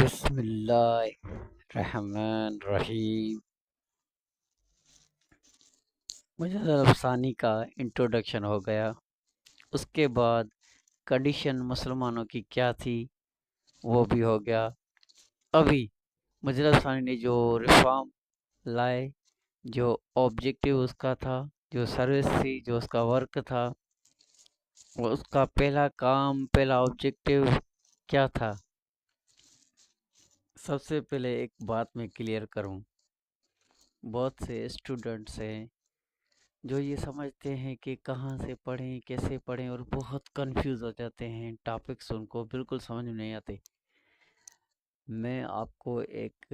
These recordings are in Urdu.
بسم اللہ الرحمن الرحیم۔ مجاز افسانی کا انٹروڈکشن ہو گیا، اس کے بعد کنڈیشن مسلمانوں کی کیا تھی وہ بھی ہو گیا۔ ابھی مجاز افسانی نے جو ریفارم لائے، جو آبجیکٹیو اس کا تھا، جو سروس تھی، جو اس کا ورک تھا، وہ اس کا پہلا کام، پہلا آبجیکٹیو کیا تھا۔ سب سے پہلے ایک بات میں کلیئر کروں، بہت سے اسٹوڈنٹس ہیں جو یہ سمجھتے ہیں کہ کہاں سے پڑھیں، کیسے پڑھیں، اور بہت کنفیوز ہو جاتے ہیں، ٹاپکس ان کو بالکل سمجھ میں نہیں آتے۔ میں آپ کو ایک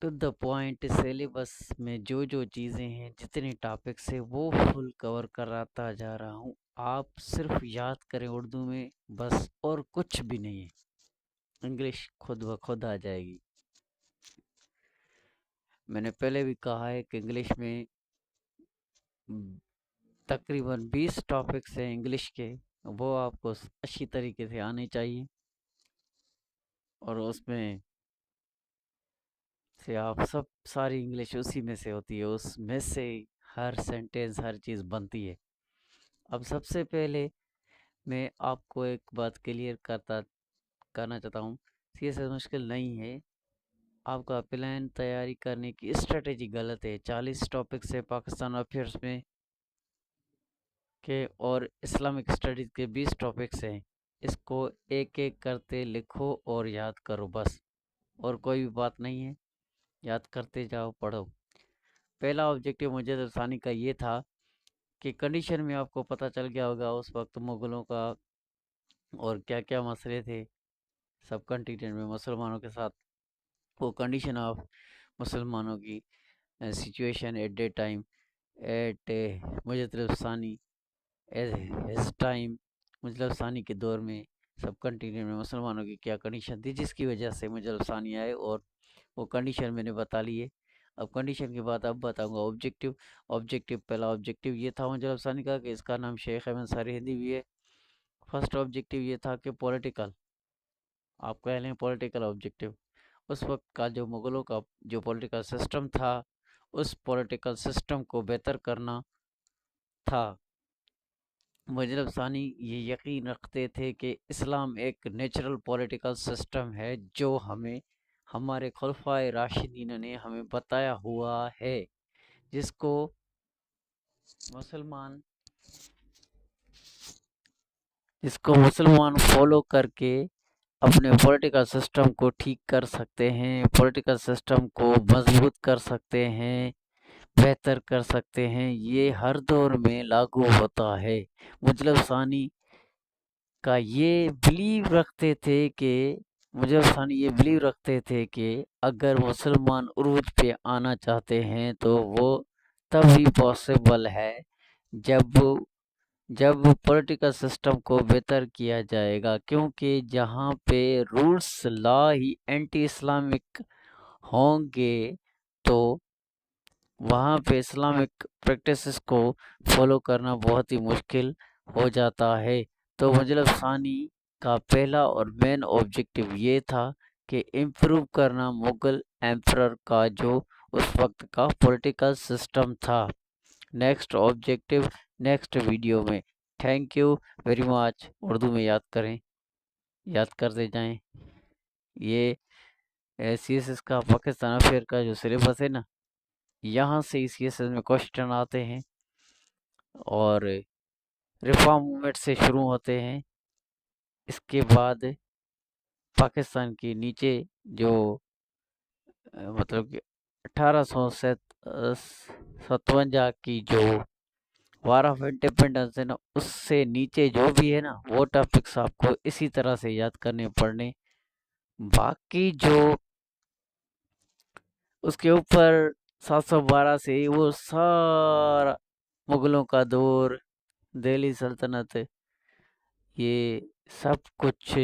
ٹو دا پوائنٹ سیلیبس میں جو چیزیں ہیں، جتنے ٹاپکس ہیں، وہ فل کور کراتا جا رہا ہوں۔ آپ صرف یاد کریں اردو میں بس، اور کچھ بھی نہیں ہے، انگلش خود بخود آ جائے گی۔ میں نے پہلے بھی کہا ہے کہ انگلش میں تقریباً 20 ٹاپکس ہیں انگلش کے، وہ آپ کو اچھی طریقے سے آنے چاہیے، اور اس میں سے آپ ساری انگلش اسی میں سے ہوتی ہے، اس میں سے ہر سینٹینس، ہر چیز بنتی ہے۔ اب سب سے پہلے میں آپ کو ایک بات کلیئر کرنا چاہتا ہوں، سی ایس ایس مشکل نہیں ہے، آپ کا پلان تیاری کرنے کی اسٹریٹجی غلط ہے۔ 40 ٹاپکس ہے پاکستان افیئرس میں کے، اور اسلامک اسٹڈیز کے 20 ٹاپکس ہیں، اس کو ایک ایک کرتے لکھو اور یاد کرو بس، اور کوئی بھی بات نہیں ہے، یاد کرتے جاؤ، پڑھو۔ پہلا آبجیکٹیو مجاز افسانی کا یہ تھا کہ کنڈیشن میں آپ کو پتہ چل گیا ہوگا اس وقت مغلوں کا اور کیا کیا مسئلے تھے سب کنٹیننٹ میں مسلمانوں کے ساتھ، وہ کنڈیشن آف مسلمانوں کی situation at day time at مجاز افسانی اس ٹائم، مجاز افسانی کے دور میں سب کنٹیننٹ میں مسلمانوں کی کیا کنڈیشن تھی، جس کی وجہ سے مجاز افسانی آئے، اور وہ کنڈیشن میں نے بتا لی ہے۔ اب کنڈیشن کے بعد اب بتاؤں گا آبجیکٹیو پہلا آبجیکٹیو یہ تھا مجاز افسانی کا کہ اس کا نام شیخ احمد سرہندی بھی ہے۔ فرسٹ آبجیکٹیو یہ تھا کہ پولیٹیکل، آپ کہہ لیں پولیٹیکل آبجیکٹیو، اس وقت کا جو مغلوں کا جو پولیٹیکل سسٹم تھا، اس پولیٹیکل سسٹم کو بہتر کرنا تھا۔ مجاز افسانی یہ یقین رکھتے تھے کہ اسلام ایک نیچرل پولیٹیکل سسٹم ہے جو ہمارے خلفائے راشدین نے ہمیں بتایا ہوا ہے، جس کو مسلمان فالو کر کے اپنے پولیٹیکل سسٹم کو ٹھیک کر سکتے ہیں، پولیٹیکل سسٹم کو مضبوط کر سکتے ہیں، بہتر کر سکتے ہیں۔ یہ ہر دور میں لاگو ہوتا ہے۔ مجاز افسانی کا یہ بلیو رکھتے تھے کہ اگر مسلمان عروج پہ آنا چاہتے ہیں تو وہ تبھی پاسبل ہے جب پولیٹیکل سسٹم کو بہتر کیا جائے گا، کیونکہ جہاں پہ رولز لا ہی اینٹی اسلامک ہوں گے تو وہاں پہ اسلامک پریکٹسز کو فالو کرنا بہت ہی مشکل ہو جاتا ہے۔ تو مجاز افسانی کا پہلا اور مین آبجیکٹیو یہ تھا کہ امپروو کرنا مغل ایمپرر کا جو اس وقت کا پولیٹیکل سسٹم تھا۔ نیکسٹ آبجیکٹیو نیکسٹ ویڈیو میں۔ Thank you very much. Urdu میں یاد کرتے جائیں۔ یہ سی ایس ایس کا پاکستان افیئر کا جو سلیبس ہے نا، یہاں سے سی ایس ایس میں کوشچن آتے ہیں، اور ریفارم موومنٹ سے شروع ہوتے ہیں، اس کے بعد پاکستان کے نیچے جو مطلب کہ 1857 کی جو وار آف انڈیپینڈنس ہے نا، اس سے نیچے جو بھی ہے نا، وہ ٹاپکس آپ کو اسی طرح سے یاد کرنے پڑنے۔ باقی جو اس کے اوپر 712 سے وہ سارا مغلوں کا دور، دہلی سلطنت، یہ سب کچھ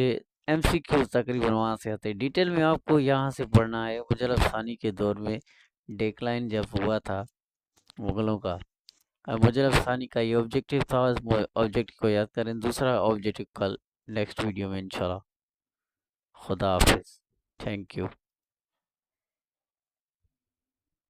ایم سی کیو تقریباً وہاں سے آتے ہیں۔ ڈیٹیل میں آپ کو یہاں سے پڑھنا ہے۔ مجاز افسانی کے دور میں ڈیکلائن جب ہوا تھا مغلوں کا، مجاز افسانی کا یہ آبجیکٹیو تھا، اس آبجیکٹیو کو یاد کریں۔ دوسرا آبجیکٹیو کل نیکسٹ ویڈیو میں انشاءاللہ۔ خدا حافظ. Thank you.